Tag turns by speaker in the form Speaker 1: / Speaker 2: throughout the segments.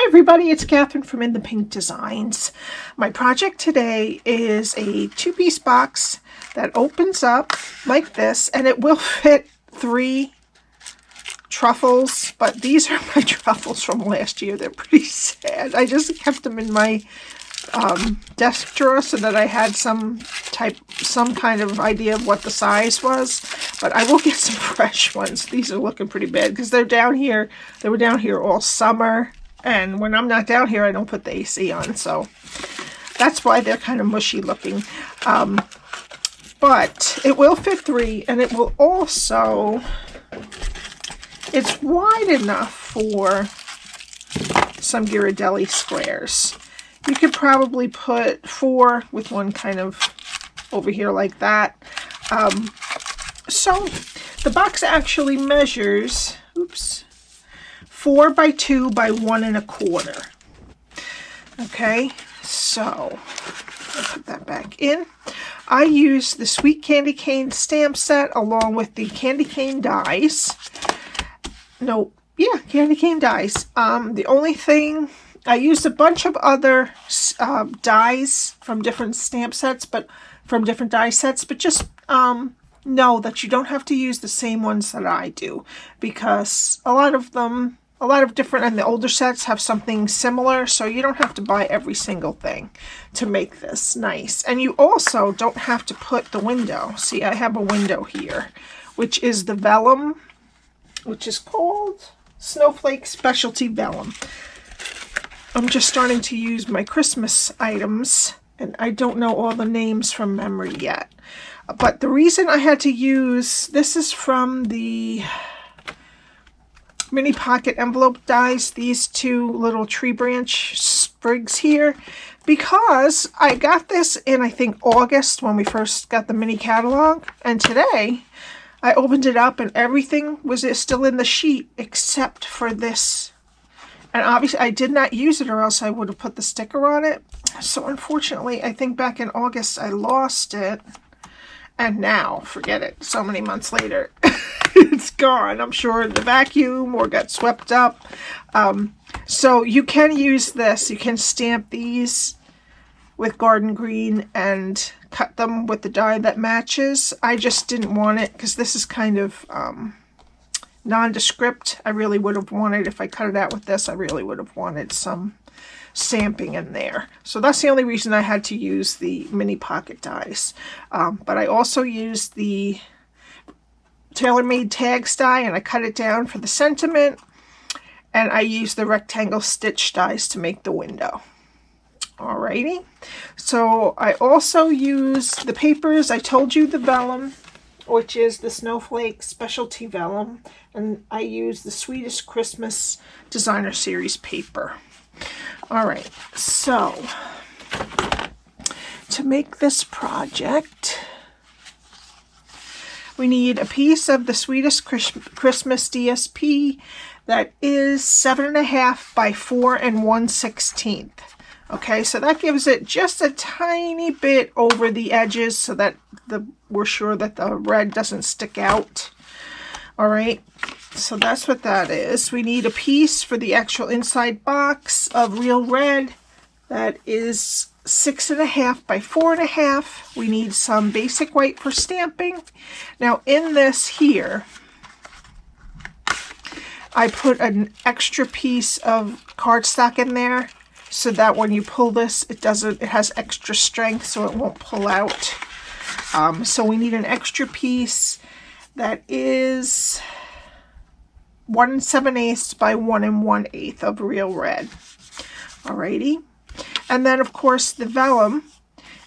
Speaker 1: everybody, it's Catherine from In the Pink Designs. My project today is a two-piece box that opens up like this, and it will fit 3 truffles, but these are my truffles from last year. They're pretty sad. I just kept them in my desk drawer so that I had some kind of idea of what the size was, but I will get some fresh ones. These are looking pretty bad because they're down here. They were down here all summer, and when I'm not down here I don't put the AC on, so that's why they're kind of mushy looking. But it will fit 3, and it will also, it's wide enough for some Ghirardelli Squares. You could probably put 4 with one kind of over here like that. So the box actually measures, 4 by 2 by 1 1/4. Okay, so I'll put that back in. I use the Sweet Candy Cane stamp set along with the candy cane dies. Candy cane dies. The only thing, I used a bunch of other dies from different stamp sets, but from different die sets, but just know that you don't have to use the same ones that I do, because a lot of different and the older sets have something similar, so you don't have to buy every single thing to make this nice. And you also don't have to put the window. See, I have a window here, which is the Vellum, which is called Snowflake Specialty Vellum. I'm just starting to use my Christmas items, and I don't know all the names from memory yet. But the reason I had to use, this is from the mini pocket envelope dies, these 2 little tree branch sprigs here, because I got this in, I think, August when we first got the mini catalog, and today I opened it up and everything was still in the sheet except for this. And obviously I did not use it, or else I would have put the sticker on it. So unfortunately, I think back in August I lost it. And now, forget it, so many months later, it's gone. I'm sure in the vacuum or got swept up. So you can use this. You can stamp these with garden green and cut them with the die that matches. I just didn't want it because this is kind of nondescript. I really would have wanted, if I cut it out with this, I really would have wanted some stamping in there. So that's the only reason I had to use the mini pocket dies. But I also used the Tailor Made Tag die, and I cut it down for the sentiment, and I used the rectangle stitch dies to make the window. Alrighty, so I also used the papers. I told you the Vellum, which is the Snowflake Specialty Vellum, and I use the Sweetest Christmas Designer Series paper. Alright, so to make this project, we need a piece of the Sweetest Christmas DSP that is 7.5 by 4 1/16. Okay, so that gives it just a tiny bit over the edges so that we're sure that the red doesn't stick out. All right, so that's what that is. We need a piece for the actual inside box of real red that is 6.5 by 4.5. We need some basic white for stamping. Now in this here, I put an extra piece of cardstock in there, so that when you pull this, it has extra strength, so it won't pull out. So we need an extra piece that is 1 7/8 by 1 1/8 of real red. Alrighty. And then of course the Vellum,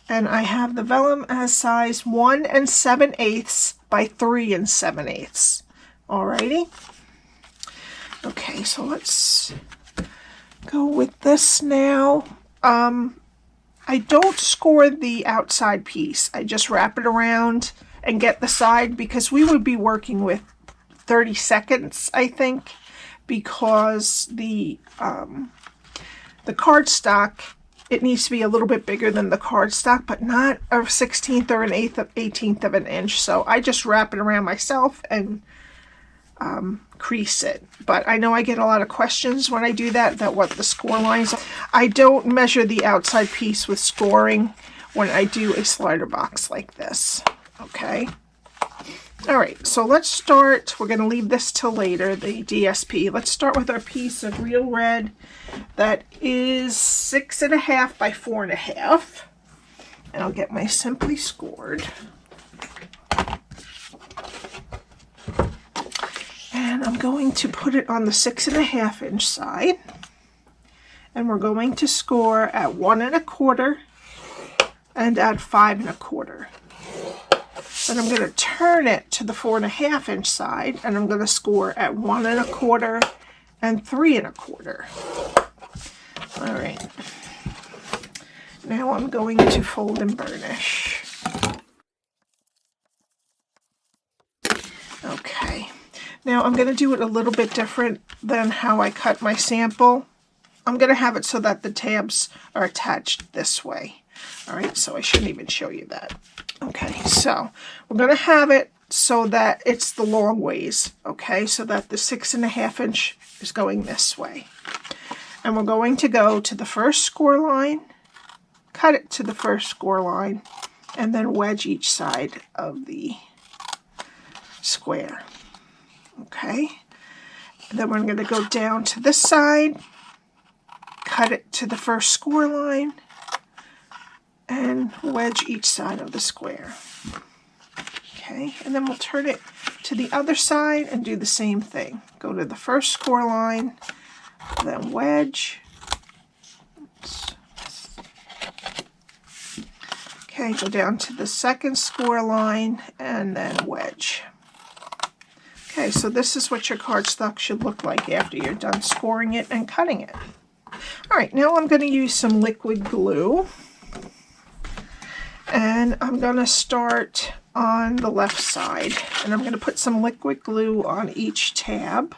Speaker 1: and I have the Vellum as size 1 7/8 by 3 7/8. Alrighty. Okay, so let's go with this now. I don't score the outside piece. I just wrap it around and get the side, because we would be working with 30 seconds, I think, because the cardstock, it needs to be a little bit bigger than the cardstock, but not a 1/16 or an 18th of an inch. So I just wrap it around myself and crease it. But I know I get a lot of questions when I do that what the score lines are. I don't measure the outside piece with scoring when I do a slider box like this. Okay. All right, so let's start. We're going to leave this till later, the DSP. Let's start with our piece of real red that is 6.5 by 4.5. And I'll get my Simply Scored. And I'm going to put it on the 6.5 inch side. And we're going to score at 1 1/4 and at 5 1/4. Then I'm going to turn it to the 4.5 inch side, and I'm going to score at 1 1/4 and 3 1/4. All right. Now I'm going to fold and burnish. Okay. Now I'm going to do it a little bit different than how I cut my sample. I'm going to have it so that the tabs are attached this way. All right, so I shouldn't even show you that. Okay, so we're going to have it so that it's the long ways, okay, so that the 6.5 inch is going this way. And we're going to go to the first score line, cut it to the first score line, and then wedge each side of the square. Okay, and then we're going to go down to this side, cut it to the first score line, and wedge each side of the square. Okay, and then we'll turn it to the other side and do the same thing. Go to the first score line, then wedge. Oops. Okay, go down to the second score line and then wedge. Okay, so this is what your cardstock should look like after you're done scoring it and cutting it. All right, now I'm going to use some liquid glue. And I'm going to start on the left side, and I'm going to put some liquid glue on each tab.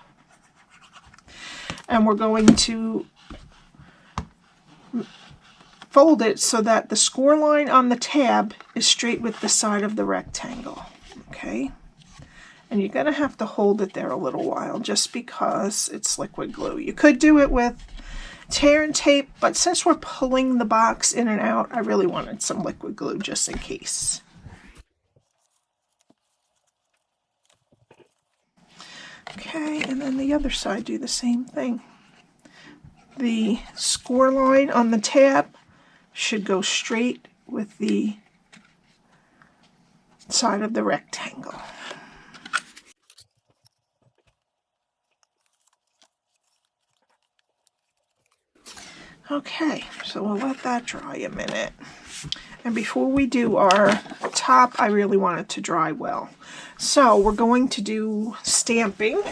Speaker 1: And we're going to fold it so that the score line on the tab is straight with the side of the rectangle. Okay? And you're going to have to hold it there a little while just because it's liquid glue. You could do it with tear and tape, but since we're pulling the box in and out, I really wanted some liquid glue just in case. Okay, and then the other side, do the same thing. The score line on the tab should go straight with the side of the rectangle. Okay, so we'll let that dry a minute. And before we do our top, I really want it to dry well. So we're going to do stamping.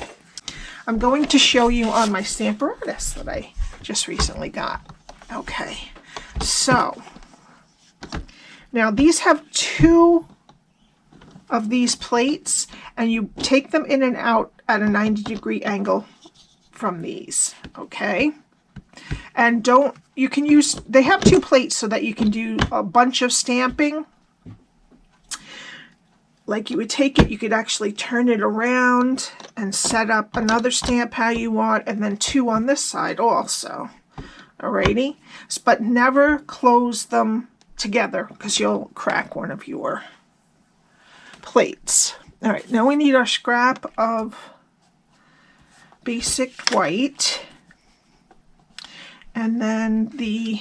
Speaker 1: I'm going to show you on my Stamparatus that I just recently got. Okay, so now these have 2 of these plates, and you take them in and out at a 90-degree angle from these, okay? And you can use, they have 2 plates so that you can do a bunch of stamping. Like you would take it, you could actually turn it around and set up another stamp how you want, and then 2 on this side also. Alrighty? But never close them together because you'll crack one of your plates. Alright, now we need our scrap of basic white. And then the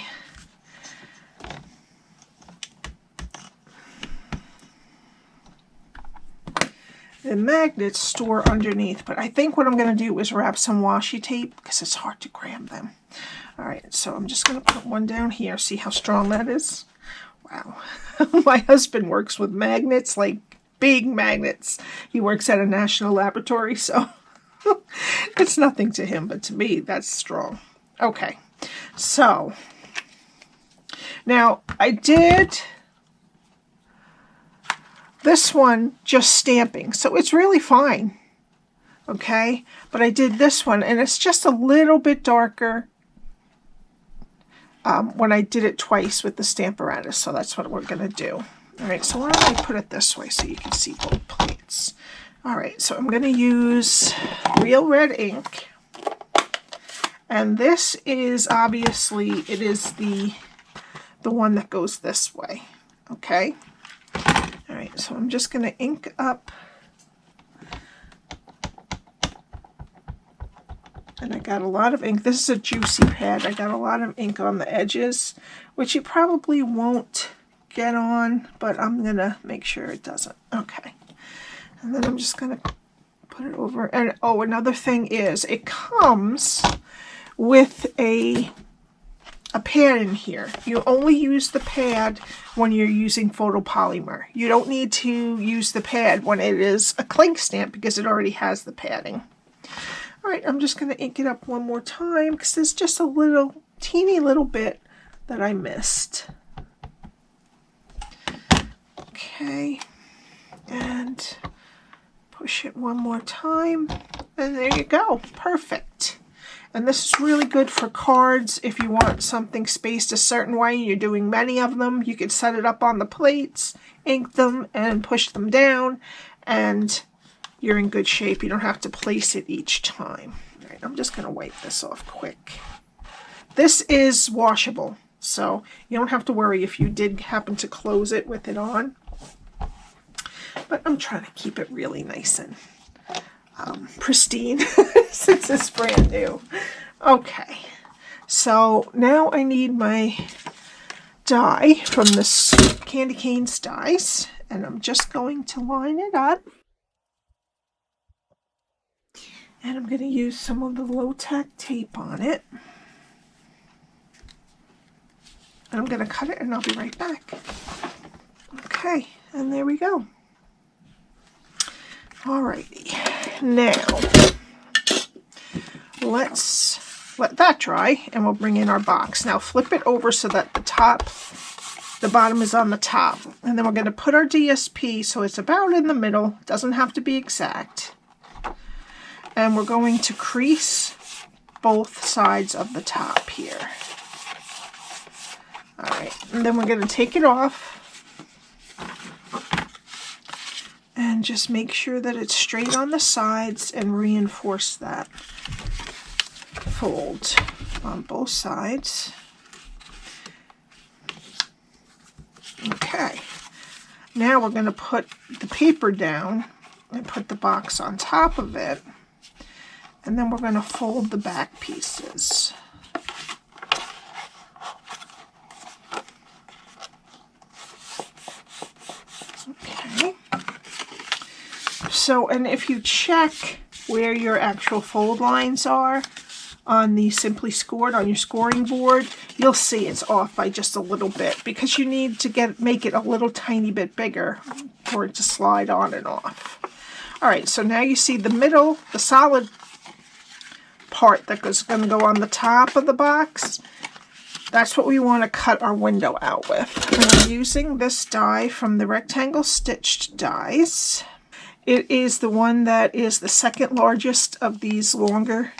Speaker 1: magnets store underneath, but I think what I'm going to do is wrap some washi tape because it's hard to cram them. All right, so I'm just going to put one down here. See how strong that is? Wow. My husband works with magnets, like big magnets. He works at a national laboratory, so it's nothing to him, but to me, that's strong. Okay. So, now I did this one just stamping, so it's really fine, okay? But I did this one, and it's just a little bit darker when I did it twice with the Stamparatus, so that's what we're going to do. All right, so why don't I put it this way so you can see both plates. All right, so I'm going to use real red ink. And this is obviously, it is the one that goes this way, okay? All right, so I'm just going to ink up. And I got a lot of ink. This is a juicy pad. I got a lot of ink on the edges, which you probably won't get on, but I'm going to make sure it doesn't. Okay. And then I'm just going to put it over. And oh, another thing is it comes with a pad in here. You only use the pad when you're using photopolymer. You don't need to use the pad when it is a cling stamp because it already has the padding. All right, I'm just going to ink it up one more time because there's just a little teeny little bit that I missed. Okay, and push it one more time, and there you go. Perfect. And this is really good for cards if you want something spaced a certain way and you're doing many of them. You can set it up on the plates, ink them, and push them down, and you're in good shape. You don't have to place it each time. All right, I'm just going to wipe this off quick. This is washable, so you don't have to worry if you did happen to close it with it on. But I'm trying to keep it really nice and pristine since it's brand new. Okay, so now I need my die from this Candy Canes dies, and I'm just going to line it up. And I'm going to use some of the low-tack tape on it. And I'm going to cut it and I'll be right back. Okay, and there we go. Alrighty, now let's let that dry and we'll bring in our box. Now flip it over so that the bottom is on the top. And then we're going to put our DSP so it's about in the middle. It doesn't have to be exact. And we're going to crease both sides of the top here. Alright, and then we're going to take it off. And just make sure that it's straight on the sides and reinforce that fold on both sides. Okay, now we're going to put the paper down and put the box on top of it. And then we're going to fold the back pieces. Okay. So, and if you check where your actual fold lines are on the Simply Scored, on your scoring board, you'll see it's off by just a little bit because you need to make it a little tiny bit bigger for it to slide on and off. All right, so now you see the middle, the solid part that is going to go on the top of the box. That's what we want to cut our window out with. And I'm using this die from the Rectangle Stitched dies. It is the one that is the second largest of these longer,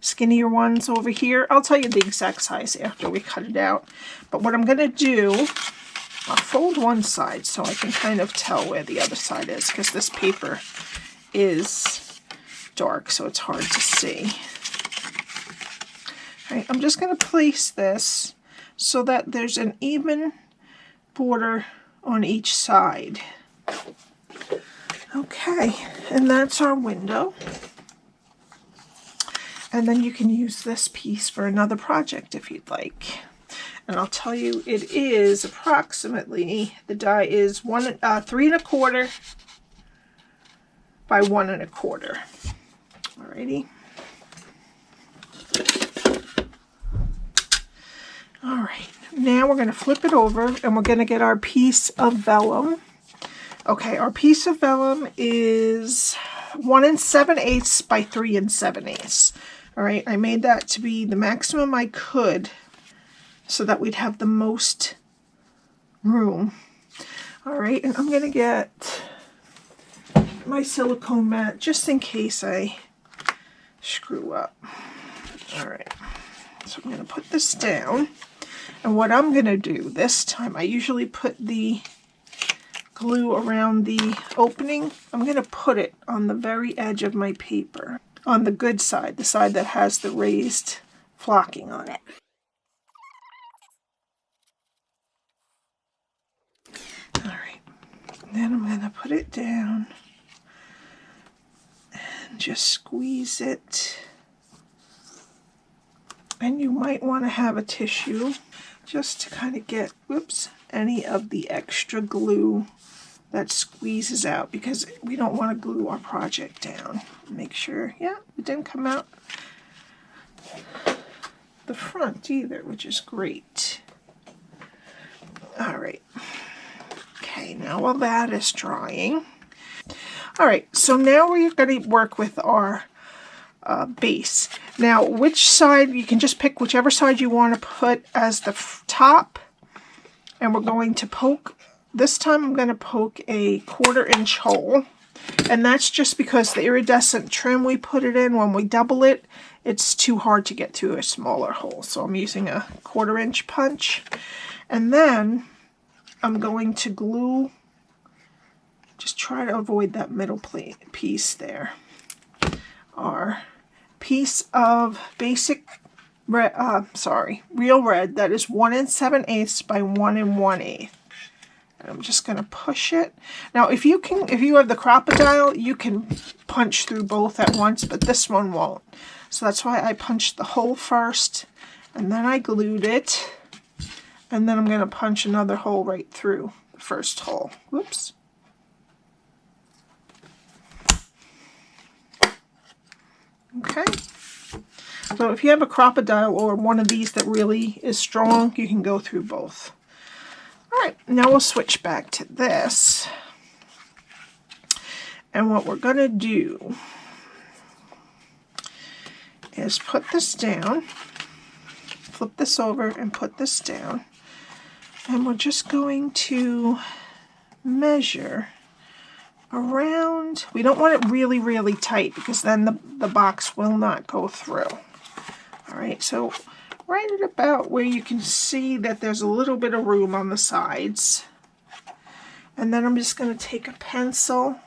Speaker 1: skinnier ones over here. I'll tell you the exact size after we cut it out. But what I'm going to do, I'll fold one side so I can kind of tell where the other side is because this paper is dark, so it's hard to see. All right, I'm just going to place this so that there's an even border on each side. Okay, and that's our window. And then you can use this piece for another project if you'd like. And I'll tell you, it is approximately, the die is 3 1/4 by 1 1/4. Alrighty. Alright, now we're going to flip it over and we're going to get our piece of vellum. Okay, our piece of vellum is 1 7/8 by 3 7/8. Alright, I made that to be the maximum I could so that we'd have the most room. Alright, and I'm going to get my silicone mat just in case I screw up. Alright, so I'm going to put this down. And what I'm going to do this time, I usually put the glue around the opening, I'm going to put it on the very edge of my paper, on the good side, the side that has the raised flocking on it. All right, then I'm going to put it down and just squeeze it. And you might want to have a tissue just to kind of get, whoops, any of the extra glue that squeezes out, because we don't want to glue our project down. Make sure, yeah, it didn't come out the front either, which is great. All right. Okay, now while that is drying. All right, so now we're going to work with our base. Now, which side, you can just pick whichever side you want to put as the top, and we're going to poke, this time I'm going to poke a 1/4 inch hole, and that's just because the iridescent trim we put it in, when we double it, it's too hard to get to a smaller hole, so I'm using a 1/4 inch punch. And then I'm going to glue, just try to avoid that middle piece there, our piece of basic red, real red that is 1 7/8 by 1 1/8. And I'm just going to push it. Now, if you have the crocodile, you can punch through both at once, but this one won't. So that's why I punched the hole first, and then I glued it, and then I'm going to punch another hole right through the first hole. Whoops. Okay. So if you have a crocodile or one of these that really is strong, you can go through both. All right, now we'll switch back to this. And what we're going to do is put this down, flip this over and put this down. And we're just going to measure around, we don't want it really, really tight because then the box will not go through. All right, so right at about where you can see that there's a little bit of room on the sides. And then I'm just going to take a pencil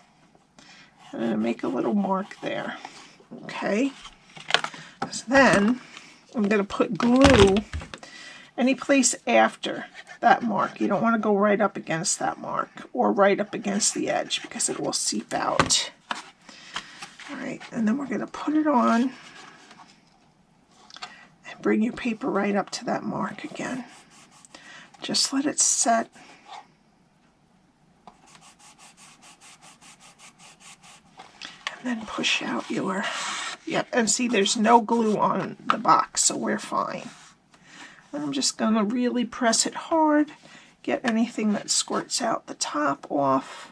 Speaker 1: and make a little mark there. Okay, so then I'm going to put glue any place after that mark. You don't want to go right up against that mark or right up against the edge because it will seep out. All right, and then we're going to put it on and bring your paper right up to that mark again. Just let it set. And then push out your, yep, and see there's no glue on the box, so we're fine. I'm just going to really press it hard, get anything that squirts out the top off.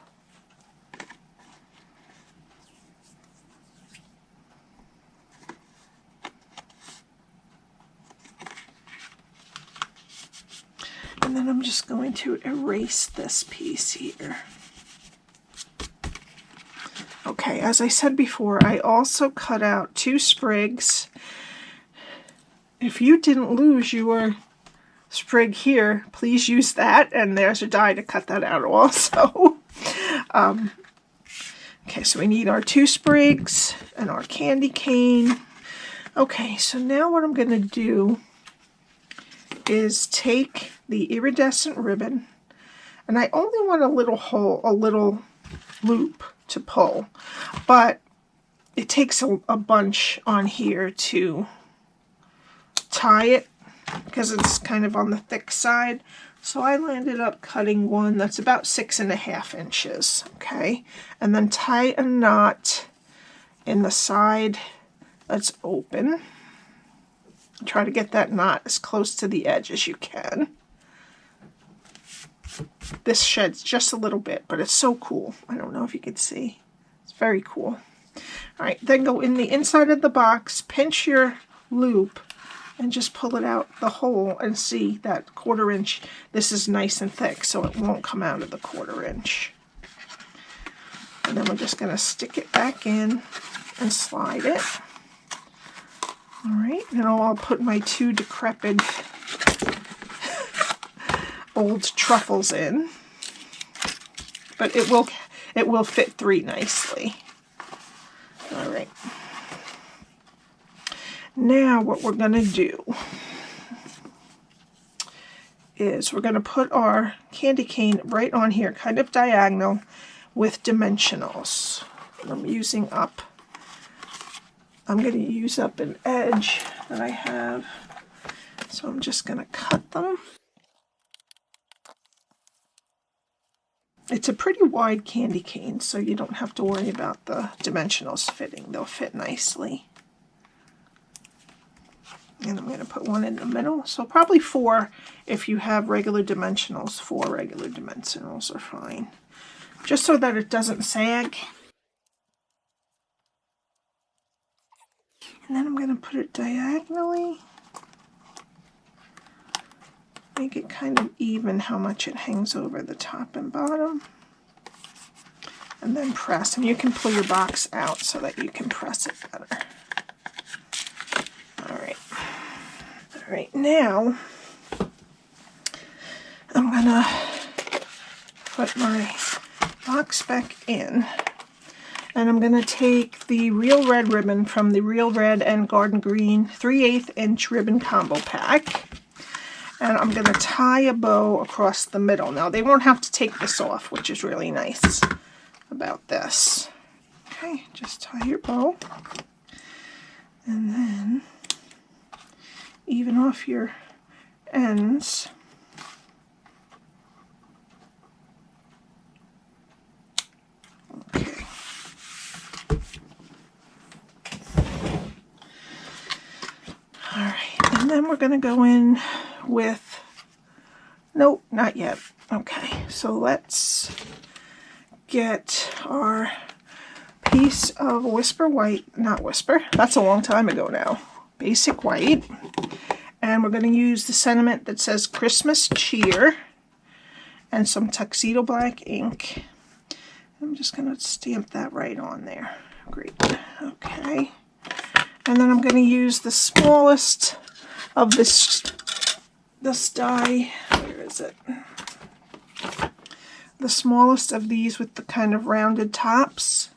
Speaker 1: And then I'm just going to erase this piece here. Okay, as I said before, I also cut out 2 sprigs. If you didn't lose your sprig here, please use that, and there's a die to cut that out also. Okay, so we need our 2 sprigs and our candy cane. Okay, so now what I'm going to do is take the iridescent ribbon, and I only want a little hole, a little loop to pull, but it takes a bunch on here to tie it because it's kind of on the thick side. So I landed up cutting one that's about 6.5 inches, okay? And then tie a knot in the side that's open. Try to get that knot as close to the edge as you can. This sheds just a little bit, but it's so cool. I don't know if you can see. It's very cool. All right, then go in the inside of the box, pinch your loop, and just pull it out the hole and see that 1/4 inch. This is nice and thick, so it won't come out of the 1/4 inch. And then we're just going to stick it back in and slide it. All right, now I'll put my 2 decrepit old truffles in. but it will fit 3 nicely. All right. Now what we're going to do is we're going to put our candy cane right on here, kind of diagonal with dimensionals. I'm going to use up an edge that I have, so I'm just going to cut them. It's a pretty wide candy cane, so you don't have to worry about the dimensionals fitting. They'll fit nicely. And I'm going to put one in the middle. So probably 4 if you have regular dimensionals. 4 regular dimensionals are fine. Just so that it doesn't sag. And then I'm going to put it diagonally. Make it kind of even how much it hangs over the top and bottom. And then press. And you can pull your box out so that you can press it better. Alright, now I'm going to put my box back in. And I'm going to take the Real Red ribbon from the Real Red and Garden Green 3/8 inch ribbon combo pack. And I'm going to tie a bow across the middle. Now they won't have to take this off, which is really nice about this. Okay, just tie your bow. And then even off your ends. Okay. All right, and then we're going to go in with, nope, not yet. Okay, so let's get our piece of Whisper White, not Whisper, that's a long time ago now, Basic White. And we're going to use the sentiment that says Christmas Cheer and some Tuxedo Black ink. I'm just going to stamp that right on there. Great. Okay. And then I'm going to use the smallest of this die. Where is it? The smallest of these with the kind of rounded tops.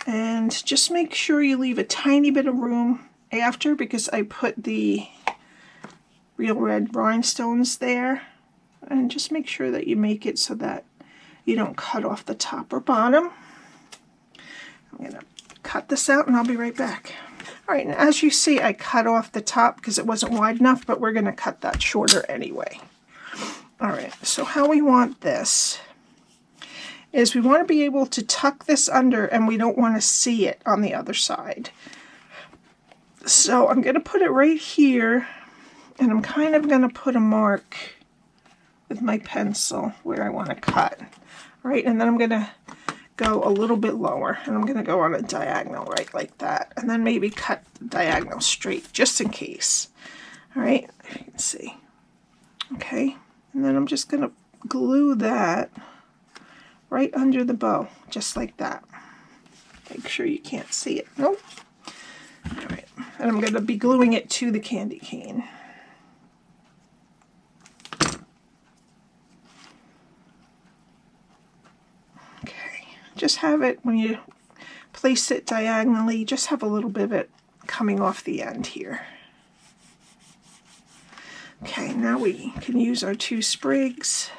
Speaker 1: And just make sure you leave a tiny bit of room after, because I put the Real Red rhinestones there, and just make sure that you make it so that you don't cut off the top or bottom. I'm going to cut this out and I'll be right back. Alright, and as you see, I cut off the top because it wasn't wide enough, but we're going to cut that shorter anyway. Alright, so how we want this is we want to be able to tuck this under, and we don't want to see it on the other side. So I'm going to put it right here, and I'm kind of going to put a mark with my pencil where I want to cut. Right, and then I'm going to go a little bit lower, and I'm going to go on a diagonal right like that, and then maybe cut the diagonal straight just in case. Alright, you can see. Okay, and then I'm just going to glue that right under the bow, just like that. Make sure you can't see it. Nope. Alright, and I'm going to be gluing it to the candy cane. Okay, just have it, when you place it diagonally, just have a little bit of it coming off the end here. Okay, now we can use our 2 sprigs.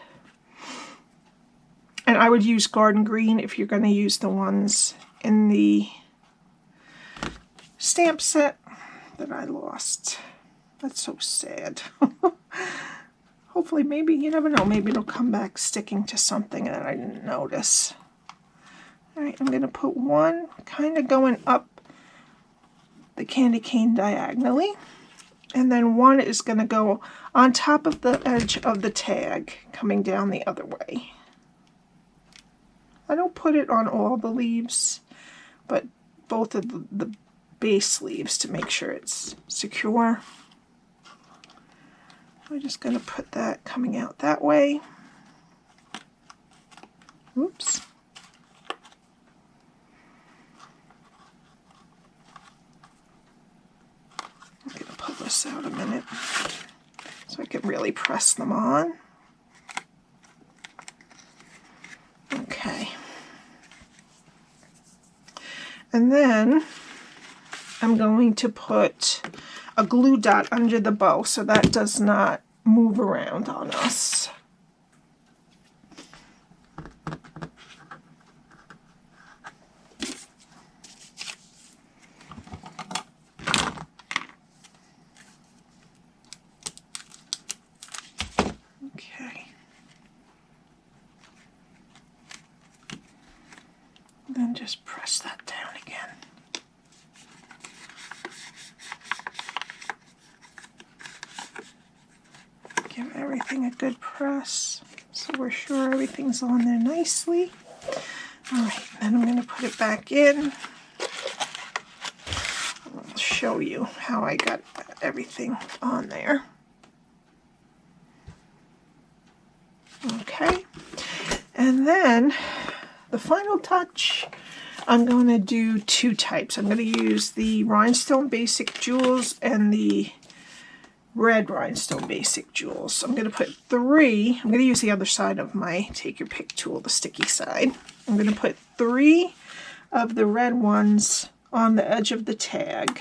Speaker 1: And I would use Garden Green if you're going to use the ones in the stamp set that I lost. That's so sad. Hopefully, maybe, you never know, maybe it'll come back sticking to something that I didn't notice. Alright, I'm going to put one kind of going up the candy cane diagonally. And then one is going to go on top of the edge of the tag, coming down the other way. I don't put it on all the leaves, but both of the base leaves to make sure it's secure. I'm just going to put that coming out that way. Oops. I'm going to pull this out a minute so I can really press them on. And then I'm going to put a glue dot under the bow so that does not move around on us. Okay. Then just press that down again. Give everything a good press so we're sure everything's on there nicely. Alright, then I'm going to put it back in. I'll show you how I got everything on there. Okay, and then the final touch, I'm going to do two types. I'm going to use the Rhinestone Basic Jewels and the Red Rhinestone Basic Jewels. So I'm going to put three. I'm going to use the other side of my Take Your Pick tool, the sticky side. I'm going to put three of the red ones on the edge of the tag.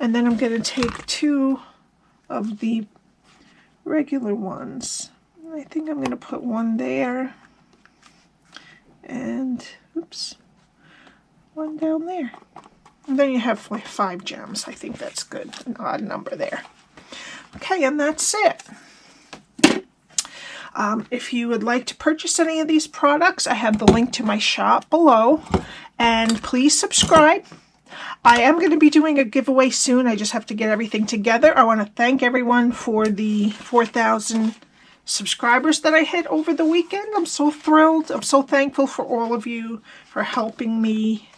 Speaker 1: And then I'm going to take two of the regular ones. I think I'm going to put one there. And, oops, one down there. And then you have like 5 gems. I think that's good. An odd number there. Okay, and that's it. If you would like to purchase any of these products, I have the link to my shop below. And please subscribe. I am going to be doing a giveaway soon. I just have to get everything together. I want to thank everyone for the 4,000 subscribers that I hit over the weekend. I'm so thrilled. I'm so thankful for all of you for helping me.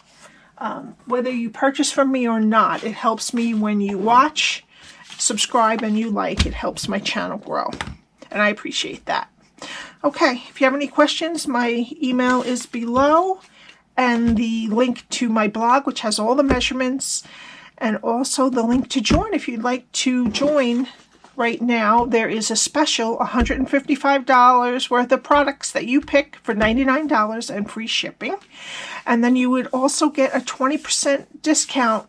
Speaker 1: Whether you purchase from me or not, it helps me when you watch, subscribe, and you like. It helps my channel grow. And I appreciate that. Okay, if you have any questions, my email is below. And the link to my blog, which has all the measurements, and also the link to join. If you'd like to join right now, there is a special $155 worth of products that you pick for $99 and free shipping. And then you would also get a 20% discount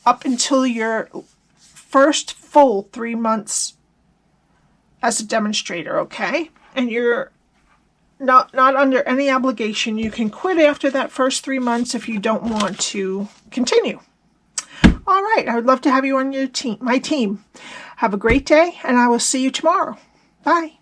Speaker 1: up until your first full 3 months as a demonstrator, okay? And you're not under any obligation. You can quit after that first 3 months if you don't want to continue. All right, I would love to have you on your team, my team. Have a great day, and I will see you tomorrow. Bye.